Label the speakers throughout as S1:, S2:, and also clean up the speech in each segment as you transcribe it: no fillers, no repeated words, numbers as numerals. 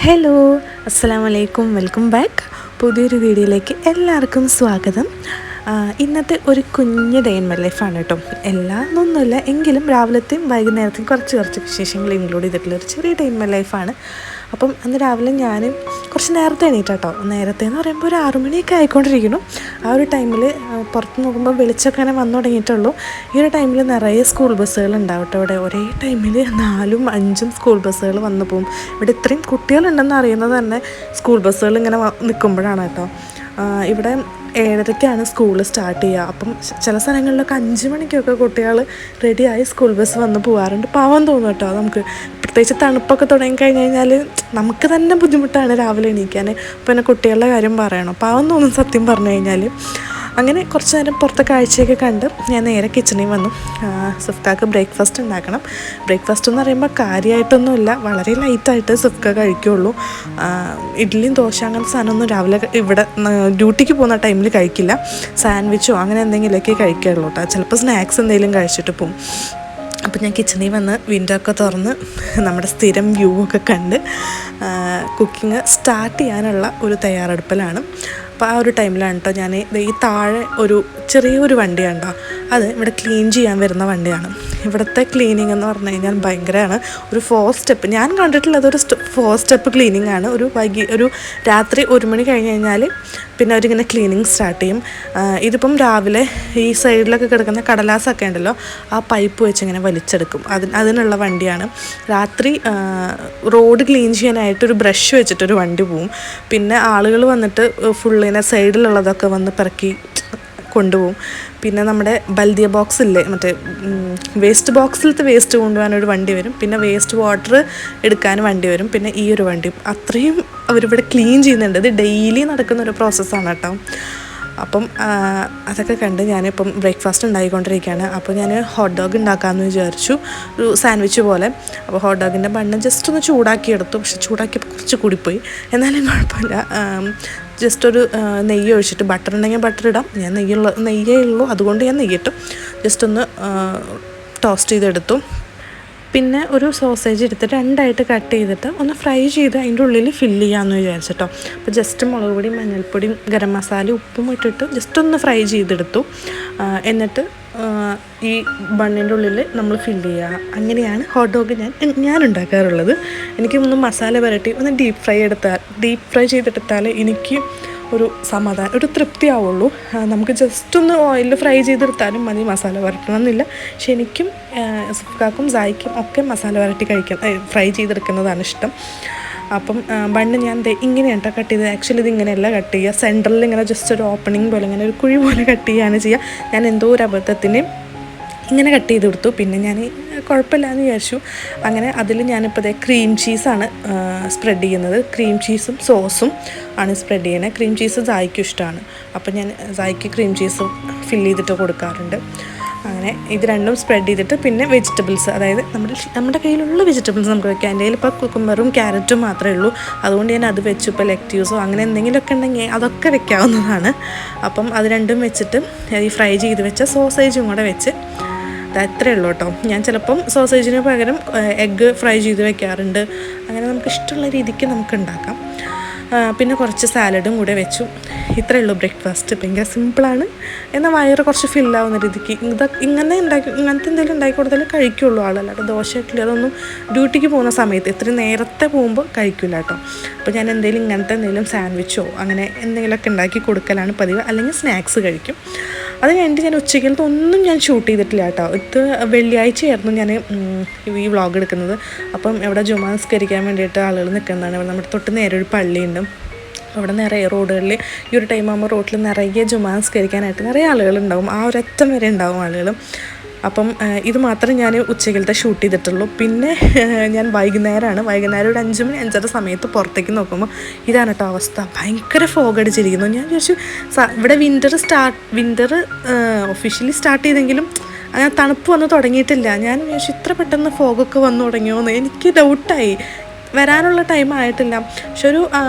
S1: Hello, അസ്സലാമു അലൈക്കും. Welcome back. പുതിയൊരു വീഡിയോയിലേക്ക് എല്ലാവർക്കും സ്വാഗതം. ഇന്നത്തെ ഒരു കുഞ്ഞ് ഡേ ഇൻ മൈ ലൈഫാണ് കേട്ടോ. എല്ലാമൊന്നുമില്ല എങ്കിലും രാവിലത്തെയും വൈകുന്നേരത്തെയും കുറച്ച് വിശേഷങ്ങൾ ഇൻക്ലൂഡ് ചെയ്തിട്ടുള്ള ഒരു ചെറിയ ഡേ ഇൻ മൈ ലൈഫാണ്. അപ്പം അന്ന് രാവിലെ ഞാൻ കുറച്ച് നേരത്തെ എണീറ്റാട്ടോ. നേരത്തെ എന്ന് പറയുമ്പോൾ ഒരു 6 മണിയൊക്കെ ആയിക്കൊണ്ടിരിക്കുന്നു. ആ ഒരു ടൈമിൽ പുറത്ത് നോക്കുമ്പോൾ വെളിച്ചമൊക്കെ അങ്ങനെ വന്നു തുടങ്ങിയിട്ടുള്ളൂ. ഈ ഒരു ടൈമിൽ നിറയെ സ്കൂൾ ബസ്സുകൾ ഉണ്ടാവട്ടെ. ഇവിടെ ഒരേ ടൈമിൽ 4ഉം 5ഉം സ്കൂൾ ബസ്സുകൾ വന്നു പോകും. ഇവിടെ ഇത്രയും കുട്ടികളുണ്ടെന്ന് അറിയുന്നത് തന്നെ സ്കൂൾ ബസ്സുകൾ ഇങ്ങനെ നിൽക്കുമ്പോഴാണ് കേട്ടോ. ഇവിടെ 7:30ക്കാണ് സ്കൂൾ സ്റ്റാർട്ട് ചെയ്യുക. അപ്പം ചില സ്ഥലങ്ങളിലൊക്കെ 5 മണിക്കൊക്കെ കുട്ടികൾ റെഡിയായി സ്കൂൾ ബസ് വന്ന് പോകാറുണ്ട്. പാവം തോന്നും കേട്ടോ നമുക്ക്. പ്രത്യേകിച്ച് തണുപ്പൊക്കെ തുടങ്ങിക്കഴിഞ്ഞ് കഴിഞ്ഞാൽ നമുക്ക് തന്നെ ബുദ്ധിമുട്ടാണ് രാവിലെ എണീക്കാൻ. പിന്നെ കുട്ടികളുടെ കാര്യം പറയണം, പാവം തോന്നും സത്യം പറഞ്ഞു കഴിഞ്ഞാൽ. അങ്ങനെ കുറച്ച് നേരം പുറത്തെ കാഴ്ചയൊക്കെ കണ്ട് ഞാൻ നേരെ കിച്ചണിൽ വന്നു. സുഫ്കാക്ക് ബ്രേക്ക്ഫാസ്റ്റ് ഉണ്ടാക്കണം. ബ്രേക്ക്ഫാസ്റ്റ് എന്ന് പറയുമ്പോൾ കാര്യമായിട്ടൊന്നുമില്ല, വളരെ ലൈറ്റായിട്ട് സുഫ്ക കഴിക്കുകയുള്ളൂ. ഇഡ്ഡലിയും ദോശ അങ്ങനത്തെ സാധനമൊന്നും രാവിലെ ഇവിടെ ഡ്യൂട്ടിക്ക് പോകുന്ന ടൈമിൽ കഴിക്കില്ല. സാൻഡ്വിച്ചോ അങ്ങനെ എന്തെങ്കിലുമൊക്കെ കഴിക്കുകയുള്ളൂ കേട്ടോ. ചിലപ്പോൾ സ്നാക്സ് എന്തെങ്കിലും കഴിച്ചിട്ട് പോകും. അപ്പോൾ ഞാൻ കിച്ചണിൽ വന്ന് വിൻഡോ ഒക്കെ തുറന്ന് നമ്മുടെ സ്ഥിരം വ്യൂ ഒക്കെ കണ്ട് കുക്കിംഗ് സ്റ്റാർട്ട് ചെയ്യാനുള്ള ഒരു തയ്യാറെടുപ്പിലാണ്. അപ്പോൾ ആ ഒരു ടൈമിലാണ് കേട്ടോ ഞാൻ ഈ താഴെ ഒരു ചെറിയൊരു വണ്ടിയാണ് കേട്ടോ. അത് ഇവിടെ ക്ലീൻ ചെയ്യാൻ വരുന്ന വണ്ടിയാണ്. ഇവിടുത്തെ ക്ലീനിങ് എന്ന് പറഞ്ഞു കഴിഞ്ഞാൽ ഭയങ്കരമാണ്. ഒരു 4 സ്റ്റെപ്പ് ഞാൻ കണ്ടിട്ടുള്ളത്, ഒരു 4 സ്റ്റെപ്പ് ക്ലീനിങ് ആണ്. ഒരു രാത്രി 1 മണി കഴിഞ്ഞ് കഴിഞ്ഞാൽ പിന്നെ അവരിങ്ങനെ ക്ലീനിങ് സ്റ്റാർട്ട് ചെയ്യും. ഇതിപ്പം രാവിലെ ഈ സൈഡിലൊക്കെ കിടക്കുന്ന കടലാസൊക്കെ ഉണ്ടല്ലോ, ആ പൈപ്പ് വെച്ച് ഇങ്ങനെ വലിച്ചെടുക്കും. അതിനുള്ള വണ്ടിയാണ്. രാത്രി റോഡ് ക്ലീൻ ചെയ്യാനായിട്ടൊരു ബ്രഷ് വെച്ചിട്ടൊരു വണ്ടി പോവും. പിന്നെ ആളുകൾ വന്നിട്ട് ഫുള്ളിനെ സൈഡിലുള്ളതൊക്കെ വന്ന് പിറക്കി കൊണ്ടുപോകും. പിന്നെ നമ്മുടെ ബൽദിയ ബോക്സ് ഇല്ലേ, മറ്റേ വേസ്റ്റ് ബോക്സിലത്തെ വേസ്റ്റ് കൊണ്ടുപോകാനൊരു വണ്ടി വരും. പിന്നെ വേസ്റ്റ് വാട്ടർ എടുക്കാൻ വണ്ടി വരും. പിന്നെ ഈ ഒരു വണ്ടി, അത്രയും അവരിവിടെ ക്ലീൻ ചെയ്യുന്നുണ്ട്. ഇത് ഡെയിലി നടക്കുന്നൊരു പ്രോസസ്സാണ് കേട്ടോ. അപ്പം അതൊക്കെ കണ്ട് ഞാനിപ്പം ബ്രേക്ക്ഫാസ്റ്റ് ഉണ്ടാക്കിക്കൊണ്ടിരിക്കുകയാണ്. അപ്പോൾ ഞാൻ ഹോട്ട് ഡോഗ് ഉണ്ടാക്കാമെന്ന് വിചാരിച്ചു, ഒരു സാൻഡ്വിച്ച് പോലെ. അപ്പോൾ ഹോട്ട് ഡോഗിൻ്റെ ബണ്ണ് ജസ്റ്റ് ഒന്ന് ചൂടാക്കിയെടുത്തു. പക്ഷെ ചൂടാക്കിയപ്പോൾ കുറച്ച് കൂടിപ്പോയി, എന്നാലും കുഴപ്പമില്ല. ജസ്റ്റ് ഒരു നെയ്യ് ഒഴിച്ചിട്ട്, ബട്ടർ ഉണ്ടെങ്കിൽ ബട്ടർ ഇടാം. ഞാൻ നെയ്യേ ഉള്ളൂ, അതുകൊണ്ട് ഞാൻ നെയ്യിട്ടു. ജസ്റ്റ് ഒന്ന് ടോസ്റ്റ് ചെയ്തെടുത്തു. പിന്നെ ഒരു സോസേജ് എടുത്തിട്ട് 2ആയിട്ട് കട്ട് ചെയ്തിട്ട് ഒന്ന് ഫ്രൈ ചെയ്ത് അതിൻ്റെ ഉള്ളിൽ ഫില്ല് ചെയ്യാമെന്ന് വിചാരിച്ചിട്ടോ. അപ്പോൾ ജസ്റ്റ് മുളക് പൊടിയും മഞ്ഞൾപ്പൊടിയും ഗരം മസാലയും ഉപ്പും ഇട്ടിട്ട് ജസ്റ്റ് ഒന്ന് ഫ്രൈ ചെയ്തെടുത്തു. എന്നിട്ട് ഈ ബണ്ണിൻ്റെ ഉള്ളിൽ നമ്മൾ ഫില്ല് ചെയ്യുക. അങ്ങനെയാണ് ഹോട്ട് ഡോഗ് ഞാൻ ഉണ്ടാക്കാറുള്ളത്. എനിക്ക് ഒന്ന് മസാല പുരട്ടി ഒന്ന് ഡീപ്പ് ഫ്രൈ ചെയ്തെടുത്താൽ എനിക്ക് ഒരു സമാധാനം, ഒരു തൃപ്തി ആവുള്ളൂ. നമുക്ക് ജസ്റ്റ് ഒന്ന് ഓയിലിൽ ഫ്രൈ ചെയ്തെടുത്താലും മതി, മസാല പുരട്ടണമെന്നില്ല. പക്ഷെ എനിക്കും സുഫ്കാക്കും സായിക്കും ഒക്കെ മസാല പുരട്ടി ഫ്രൈ ചെയ്തെടുക്കുന്നതാണ് ഇഷ്ടം. അപ്പം ബണ്ണ് ഞാൻ ഇങ്ങനെയാണ് കേട്ടോ കട്ട് ചെയ്തത്. ആക്ച്വലി ഇത് ഇങ്ങനെയല്ല കട്ട് ചെയ്യുക, സെൻറ്ററിൽ ഇങ്ങനെ ജസ്റ്റ് ഒരു ഓപ്പണിങ് പോലെ, ഇങ്ങനെ ഒരു കുഴി പോലെ കട്ട് ചെയ്യുകയാണ് ചെയ്യുക. ഞാൻ എന്തോ ഒരു അബദ്ധത്തിന് ഇങ്ങനെ കട്ട് ചെയ്ത് കൊടുത്തു. പിന്നെ ഞാൻ കുഴപ്പമില്ലാന്ന് വിചാരിച്ചു. അങ്ങനെ അതിൽ ഞാനിപ്പോൾ ക്രീം ചീസാണ് സ്പ്രെഡ് ചെയ്യുന്നത്. ക്രീം ചീസും സോസും ആണ് സ്പ്രെഡ് ചെയ്യുന്നത്. ക്രീം ചീസ് സായിക്കും ഇഷ്ടമാണ്. അപ്പോൾ ഞാൻ സായിക്ക് ക്രീം ചീസ് ഫില്ല് ചെയ്തിട്ട് കൊടുക്കാറുണ്ട്. അങ്ങനെ ഇത് രണ്ടും സ്പ്രെഡ് ചെയ്തിട്ട് പിന്നെ വെജിറ്റബിൾസ്, അതായത് നമ്മുടെ കയ്യിലുള്ള വെജിറ്റബിൾസ് നമുക്ക് വെക്കാം. എൻ്റെ കയ്യിൽ ഇപ്പോൾ കുക്കുംബറും ക്യാരറ്റും മാത്രമേ ഉള്ളൂ, അതുകൊണ്ട് ഞാൻ അത് വെച്ചു. ഇപ്പോൾ ലെക്റ്റ്യൂസോ അങ്ങനെ എന്തെങ്കിലുമൊക്കെ ഉണ്ടെങ്കിൽ അതൊക്കെ വെക്കാവുന്നതാണ്. അപ്പം അത് രണ്ടും വെച്ചിട്ട് ഈ ഫ്രൈ ചെയ്ത് വെച്ച സോസേജും കൂടെ വെച്ച് അത്രയേ ഉള്ളൂ കേട്ടോ. ഞാൻ ചിലപ്പം സോസേജിന് പകരം എഗ്ഗ് ഫ്രൈ ചെയ്ത് വെക്കാറുണ്ട്. അങ്ങനെ നമുക്ക് ഇഷ്ടമുള്ള രീതിക്ക് നമുക്ക് ഉണ്ടാക്കാം. പിന്നെ കുറച്ച് സാലഡും കൂടെ വെച്ചു. ഇത്രയേ ഉള്ളൂ ബ്രേക്ക്ഫാസ്റ്റ്. ഭയങ്കര സിമ്പിളാണ്, എന്നാൽ വയറ് കുറച്ച് ഫില്ലാവുന്ന രീതിക്ക്. ഇങ്ങനത്തെ എന്തെങ്കിലും ഉണ്ടാക്കി കൊടുത്താൽ കഴിക്കുള്ളൂ ആളല്ലാട്ടോ. ദോശ ഇഡ്ഡലി അതൊന്നും ഡ്യൂട്ടിക്ക് പോകുന്ന സമയത്ത് ഇത്രയും നേരത്തെ പോകുമ്പോൾ കഴിക്കില്ല കേട്ടോ. അപ്പോൾ ഞാൻ എന്തെങ്കിലും സാൻഡ്വിച്ചോ അങ്ങനെ എന്തെങ്കിലുമൊക്കെ ഉണ്ടാക്കി കൊടുക്കലാണ് പതിവ്, അല്ലെങ്കിൽ സ്നാക്സ് കഴിക്കും. അത് കഴിഞ്ഞിട്ട് ഞാൻ ഉച്ചയ്ക്കലത്തെ ഒന്നും ഞാൻ ഷൂട്ട് ചെയ്തിട്ടില്ല കേട്ടോ. ഇത് വെള്ളിയാഴ്ചയായിരുന്നു ഞാൻ ഈ വ്ളോഗ് എടുക്കുന്നത്. അപ്പം ഇവിടെ ജുമാ നിസ്കരിക്കാൻ വേണ്ടിയിട്ട് ആളുകൾ നിൽക്കുന്നതാണ്. ഇവിടെ നമ്മുടെ തൊട്ട് നേരെ ഒരു പള്ളിയുണ്ട്. അവിടെ നിറയെ റോഡുകളിൽ ഈ ഒരു ടൈം ആകുമ്പോൾ റോഡിൽ നിറയെ ജുമാ നിസ്കരിക്കാനായിട്ട് നിറയെ ആളുകളുണ്ടാവും. ആ ഒരറ്റം വരെ ഉണ്ടാവും ആളുകൾ. അപ്പം ഇത് മാത്രമേ ഞാൻ ഉച്ചയ്ക്കലത്തെ ഷൂട്ട് ചെയ്തിട്ടുള്ളൂ. പിന്നെ ഞാൻ വൈകുന്നേരം ഒരു 5 മണി 5:30 സമയത്ത് പുറത്തേക്ക് നോക്കുമ്പോൾ ഇതാണ് കേട്ടോ അവസ്ഥ. ഭയങ്കര ഫോഗ് അടിച്ചിരിക്കുന്നു. ഞാൻ വിചാരിച്ചു ഇവിടെ വിൻ്റർ ഒഫീഷ്യലി സ്റ്റാർട്ട് ചെയ്തെങ്കിലും അങ്ങനെ തണുപ്പ് വന്ന് തുടങ്ങിയിട്ടില്ല. ഞാൻ വിചാരിച്ചു ഇത്ര പെട്ടെന്ന് ഫോഗൊക്കെ വന്നു തുടങ്ങിയോന്ന് എനിക്ക് ഡൗട്ടായി. വരാനുള്ള ടൈം ആയിട്ടില്ല. പക്ഷെ ഒരു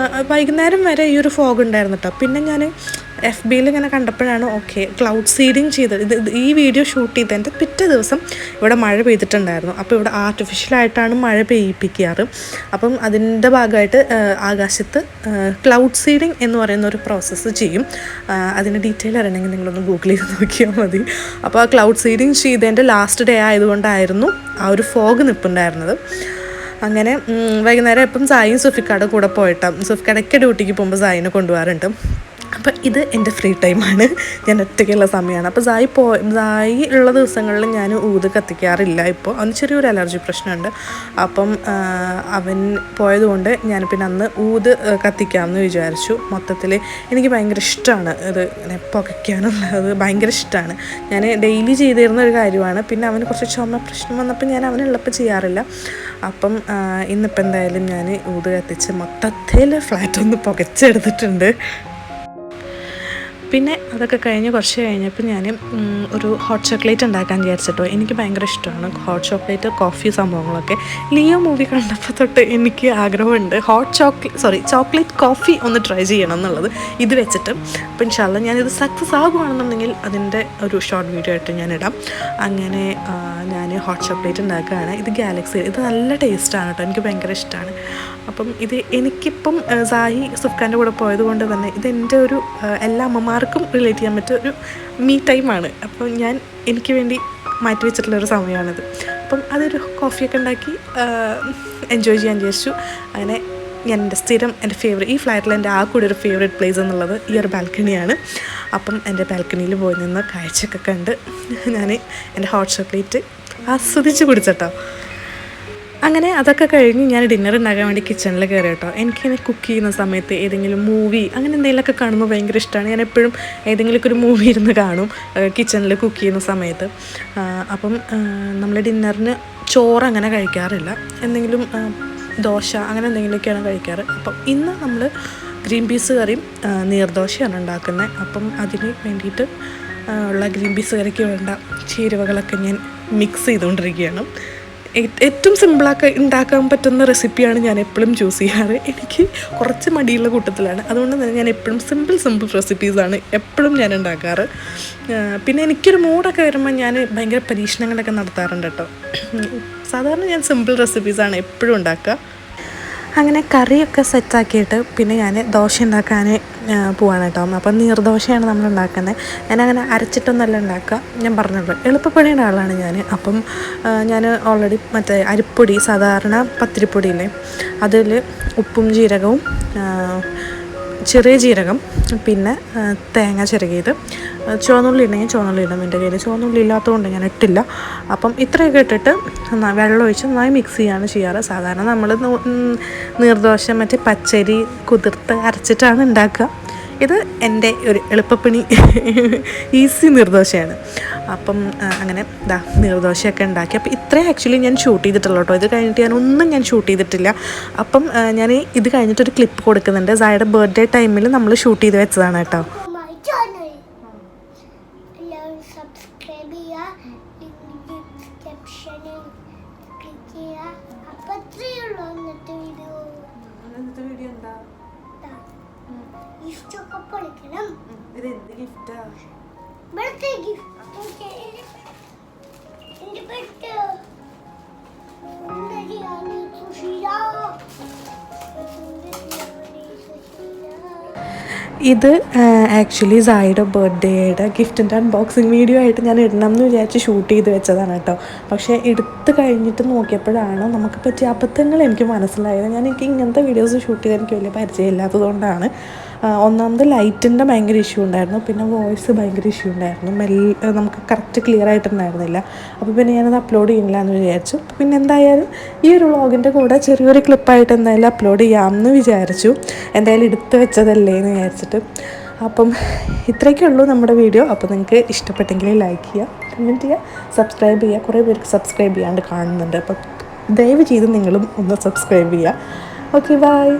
S1: വൈകുന്നേരം വരെ ഈ ഒരു ഫോഗ് ഉണ്ടായിരുന്നു കേട്ടോ. പിന്നെ ഞാൻ FBയിൽ ഇങ്ങനെ കണ്ടപ്പോഴാണ് ഓക്കെ ക്ലൗഡ് സീഡിങ് ചെയ്തത്. ഈ വീഡിയോ ഷൂട്ട് ചെയ്തതിൻ്റെ പിറ്റേ ദിവസം ഇവിടെ മഴ പെയ്തിട്ടുണ്ടായിരുന്നു. അപ്പോൾ ഇവിടെ ആർട്ടിഫിഷ്യലായിട്ടാണ് മഴ പെയ്യിപ്പിക്കാറ്. അപ്പം അതിൻ്റെ ഭാഗമായിട്ട് ആകാശത്ത് ക്ലൗഡ് സീഡിങ് എന്ന് പറയുന്ന ഒരു പ്രോസസ്സ് ചെയ്യും. അതിന് ഡീറ്റെയിൽ അറിയണമെങ്കിൽ നിങ്ങളൊന്ന് ഗൂഗിൾ ചെയ്ത് നോക്കിയാൽ മതി. അപ്പോൾ ആ ക്ലൗഡ് സീഡിങ് ചെയ്തതിൻ്റെ ലാസ്റ്റ് ഡേ ആയതുകൊണ്ടായിരുന്നു ആ ഒരു ഫോഗ് നിൽപ്പുണ്ടായിരുന്നത്. അങ്ങനെ വൈകുന്നേരം എപ്പം സായും സുഫിക്കാടെ കൂടെ പോയിട്ടാണ്. സുഫിക്കാടൊക്കെ ഡ്യൂട്ടിക്ക് പോകുമ്പോൾ സായിനെ കൊണ്ടുപോകാറുണ്ട്. അപ്പം ഇത് എൻ്റെ ഫ്രീ ടൈമാണ്, ഞാൻ ഒറ്റയ്ക്കുള്ള സമയമാണ്. അപ്പോൾ സായി ഉള്ള ദിവസങ്ങളിൽ ഞാൻ ഊത് കത്തിക്കാറില്ല. ഇപ്പോൾ അവന് ചെറിയൊരു അലർജി പ്രശ്നമുണ്ട്. അപ്പം അവൻ പോയതുകൊണ്ട് ഞാൻ പിന്നെ അന്ന് ഊത് കത്തിക്കാമെന്ന് വിചാരിച്ചു. മൊത്തത്തിൽ എനിക്ക് ഭയങ്കര ഇഷ്ടമാണ് ഇത് പുകയ്ക്കാനുള്ളത്, ഭയങ്കര ഇഷ്ടമാണ്. ഞാൻ ഡെയിലി ചെയ്തിരുന്ന ഒരു കാര്യമാണ്. പിന്നെ അവന് കുറച്ച് ചുമ പ്രശ്നം വന്നപ്പോൾ ഞാൻ അവനുള്ളപ്പോൾ ചെയ്യാറില്ല. അപ്പം ഇന്നിപ്പോൾ എന്തായാലും ഞാൻ ഊത് കത്തിച്ച് മൊത്തത്തിൽ ഫ്ലാറ്റൊന്ന് പുകച്ചെടുത്തിട്ടുണ്ട്. പിന്നെ അതൊക്കെ കഴിഞ്ഞ് കുറച്ച് കഴിഞ്ഞപ്പോൾ ഞാൻ ഒരു ഹോട്ട് ചോക്ലേറ്റ് ഉണ്ടാക്കാൻ വിചാരിച്ചിട്ടോ. എനിക്ക് ഭയങ്കര ഇഷ്ടമാണ് ഹോട്ട് ചോക്ലേറ്റ്, കോഫി സംഭവങ്ങളൊക്കെ. ലിയോ മൂവി കണ്ടപ്പോൾ തൊട്ട് എനിക്ക് ആഗ്രഹമുണ്ട് ചോക്ലേറ്റ് കോഫി ഒന്ന് ട്രൈ ചെയ്യണം എന്നുള്ളത് ഇത് വെച്ചിട്ട്. അപ്പോൾ ഇൻഷാ അല്ലാഹ് ഞാനിത് സക്സസ് ആകുകയാണെന്നുണ്ടെങ്കിൽ അതിൻ്റെ ഒരു ഷോർട്ട് വീഡിയോ ആയിട്ട് ഞാൻ ഇടാം. അങ്ങനെ ഞാൻ ഹോട്ട് ചോക്ലേറ്റ് ഉണ്ടാക്കുകയാണ്. ഇത് ഗാലക്സി, ഇത് നല്ല ടേസ്റ്റാണ് കേട്ടോ, എനിക്ക് ഭയങ്കര ഇഷ്ടമാണ്. അപ്പം ഇത് എനിക്കിപ്പം സായി സുഫ്ഖാൻ്റെ കൂടെ പോയത് കൊണ്ട് തന്നെ ഇതെൻ്റെ ഒരു എല്ലാ അമ്മമാർക്കും റിലേറ്റ് ചെയ്യാൻ പറ്റിയ ഒരു മീ ടൈമാണ്. അപ്പം എനിക്ക് വേണ്ടി മാറ്റി വെച്ചിട്ടുള്ളൊരു സമയമാണിത്. അപ്പം അതൊരു കോഫിയൊക്കെ ഉണ്ടാക്കി എൻജോയ് ചെയ്യാൻ വിചാരിച്ചു. അങ്ങനെ ഞാൻ എൻ്റെ ഫേവറേറ്റ്, ഈ ഫ്ലാറ്റിൽ എൻ്റെ കൂടെ ഒരു ഫേവറേറ്റ് പ്ലേസ് എന്നുള്ളത് ഈ ഒരു ബാൽക്കണിയാണ്. അപ്പം എൻ്റെ ബാൽക്കണിയിൽ പോയി നിന്ന് കാഴ്ചയൊക്കെ കണ്ട് ഞാൻ എൻ്റെ ഹോട്ട് ചോക്ലേറ്റ് ആസ്വദിച്ച് കുടിച്ചിട്ടോ. അങ്ങനെ അതൊക്കെ കഴിഞ്ഞ് ഞാൻ ഡിന്നർ ഉണ്ടാക്കാൻ വേണ്ടി കിച്ചണിൽ കയറി കേട്ടോ. എനിക്കിങ്ങനെ കുക്ക് ചെയ്യുന്ന സമയത്ത് ഏതെങ്കിലും മൂവി അങ്ങനെ എന്തെങ്കിലുമൊക്കെ കാണുമ്പോൾ ഭയങ്കര ഇഷ്ടമാണ്. ഞാൻ എപ്പോഴും ഏതെങ്കിലുമൊക്കെ ഒരു മൂവി ഇരുന്ന് കാണും കിച്ചണിൽ കുക്ക് ചെയ്യുന്ന സമയത്ത്. അപ്പം നമ്മൾ ഡിന്നറിന് ചോറ് അങ്ങനെ കഴിക്കാറില്ല, എന്തെങ്കിലും ദോശ അങ്ങനെ എന്തെങ്കിലുമൊക്കെയാണ് കഴിക്കാറ്. അപ്പം ഇന്ന് നമ്മൾ ഗ്രീൻ പീസ് കറിയും നീർദോശയാണ് ഉണ്ടാക്കുന്നത്. അപ്പം അതിന് വേണ്ടിയിട്ട് ഉള്ള ഗ്രീൻ പീസ് കറിക്ക് വേണ്ട ചേരുവകളൊക്കെ ഞാൻ മിക്സ് ചെയ്തുകൊണ്ടിരിക്കുകയാണ്. ഏറ്റവും സിമ്പിളാക്കി ഉണ്ടാക്കാൻ പറ്റുന്ന റെസിപ്പിയാണ് ഞാൻ എപ്പോഴും ചൂസ് ചെയ്യാറ്. എനിക്ക് കുറച്ച് മടിയുള്ള കൂട്ടത്തിലാണ്, അതുകൊണ്ട് തന്നെ ഞാൻ എപ്പോഴും സിമ്പിൾ റെസിപ്പീസാണ് എപ്പോഴും ഞാൻ ഉണ്ടാക്കാറ്. പിന്നെ എനിക്കൊരു മൂഡൊക്കെ വരുമ്പോൾ ഞാൻ ഭയങ്കര പരീക്ഷണങ്ങളൊക്കെ നടത്താറുണ്ട് കേട്ടോ. സാധാരണ ഞാൻ സിമ്പിൾ റെസിപ്പീസാണ് എപ്പോഴും ഉണ്ടാക്കുക. അങ്ങനെ കറിയൊക്കെ സെറ്റാക്കിയിട്ട് പിന്നെ ഞാൻ ദോശ ഉണ്ടാക്കാൻ പോവാണ് കേട്ടോ. അപ്പം നീർദോശയാണ് നമ്മൾ ഉണ്ടാക്കുന്നത്. ഞാനങ്ങനെ അരച്ചിട്ടൊന്നല്ല ഉണ്ടാക്കുക, ഞാൻ പറഞ്ഞല്ലോ എളുപ്പപ്പണിയുടെ ആളാണ് ഞാൻ. അപ്പം ഞാൻ ഓൾറെഡി മറ്റേ അരിപ്പൊടി, സാധാരണ പത്തിരിപ്പൊടിയില്ലേ, അതിൽ ഉപ്പും ജീരകവും, ചെറിയ ജീരകം, പിന്നെ തേങ്ങ ചിരകിയത്, ചുവന്നുള്ളി ഉണ്ടെങ്കിൽ ചുവന്നുള്ളി ഇടാം. എൻ്റെ കയ്യിൽ ചുവന്നുള്ളി ഇല്ലാത്തതുകൊണ്ട് ഞാൻ ഇട്ടില്ല. അപ്പം ഇത്രയൊക്കെ ഇട്ടിട്ട് വെള്ളം ഒഴിച്ച് നന്നായി മിക്സ് ചെയ്യാണ് ചെയ്യാറ്. സാധാരണ നമ്മൾ നീർദോശ മറ്റേ പച്ചരി കുതിർത്ത് അരച്ചിട്ടാണ് ഉണ്ടാക്കുക. ഇത് എൻ്റെ ഒരു എളുപ്പപ്പണി ഈസി നീർദോശയാണ്. അപ്പം അങ്ങനെ നീർദോശയൊക്കെ ഉണ്ടാക്കി. അപ്പോൾ ഇത്രയും ആക്ച്വലി ഞാൻ ഷൂട്ട് ചെയ്തിട്ടുള്ളൂ കേട്ടോ. ഇത് കഴിഞ്ഞിട്ട് ഞാൻ ഷൂട്ട് ചെയ്തിട്ടില്ല. അപ്പം ഞാൻ ഇത് കഴിഞ്ഞിട്ടൊരു ക്ലിപ്പ് കൊടുക്കുന്നുണ്ട്. സായുടെ ബർത്ത്ഡേ ടൈമിൽ നമ്മൾ ഷൂട്ട് ചെയ്ത് വെച്ചതാണ് കേട്ടോ. ഇതെന്ത് ഗിഫ്റ്റാ? Birthday gift. ഇത് ആക്ച്വലി സായിയുടെ ബർത്ത്ഡേയുടെ ഗിഫ്റ്റിൻ്റെ അൺബോക്സിങ് വീഡിയോ ആയിട്ട് ഞാൻ ഇടണം എന്ന് വിചാരിച്ച് ഷൂട്ട് ചെയ്ത് വെച്ചതാണ് കേട്ടോ. പക്ഷേ എടുത്ത് കഴിഞ്ഞിട്ട് നോക്കിയപ്പോഴാണ് നമുക്ക് പറ്റിയ അബദ്ധങ്ങൾ എനിക്ക് മനസ്സിലായത്. എനിക്ക് ഇങ്ങനത്തെ വീഡിയോസ് ഷൂട്ട് ചെയ്താൽ എനിക്ക് വലിയ പരിചയമില്ലാത്തതുകൊണ്ടാണ്. ഒന്നാമത് ലൈറ്റിൻ്റെ ഭയങ്കര ഇഷ്യൂ ഉണ്ടായിരുന്നു, പിന്നെ വോയിസ് ഭയങ്കര ഇഷ്യൂ ഉണ്ടായിരുന്നു, നമുക്ക് കറക്റ്റ് ക്ലിയർ ആയിട്ടുണ്ടായിരുന്നില്ല. അപ്പോൾ പിന്നെ ഞാനത് അപ്ലോഡ് ചെയ്യുന്നില്ല എന്ന് വിചാരിച്ചു. പിന്നെ എന്തായാലും ഈ ഒരു വ്ളോഗിൻ്റെ കൂടെ ചെറിയൊരു ക്ലിപ്പായിട്ട് എന്തായാലും അപ്ലോഡ് ചെയ്യാമെന്ന് വിചാരിച്ചു. എന്തായാലും എടുത്ത് വെച്ചതല്ലേ എന്ന് വിചാരിച്ചിട്ട്. അപ്പം ഇത്രയൊക്കെ ഉള്ളൂ നമ്മുടെ വീഡിയോ. അപ്പോൾ നിങ്ങൾക്ക് ഇഷ്ടപ്പെട്ടെങ്കിൽ ലൈക്ക് ചെയ്യുക, കമൻറ്റ് ചെയ്യുക, സബ്സ്ക്രൈബ് ചെയ്യുക. കുറേ പേർക്ക് സബ്സ്ക്രൈബ് ചെയ്യാണ്ട് കാണുന്നുണ്ട്. അപ്പോൾ ദയവ് ചെയ്ത് നിങ്ങളും ഒന്ന് സബ്സ്ക്രൈബ് ചെയ്യുക. Okay, by.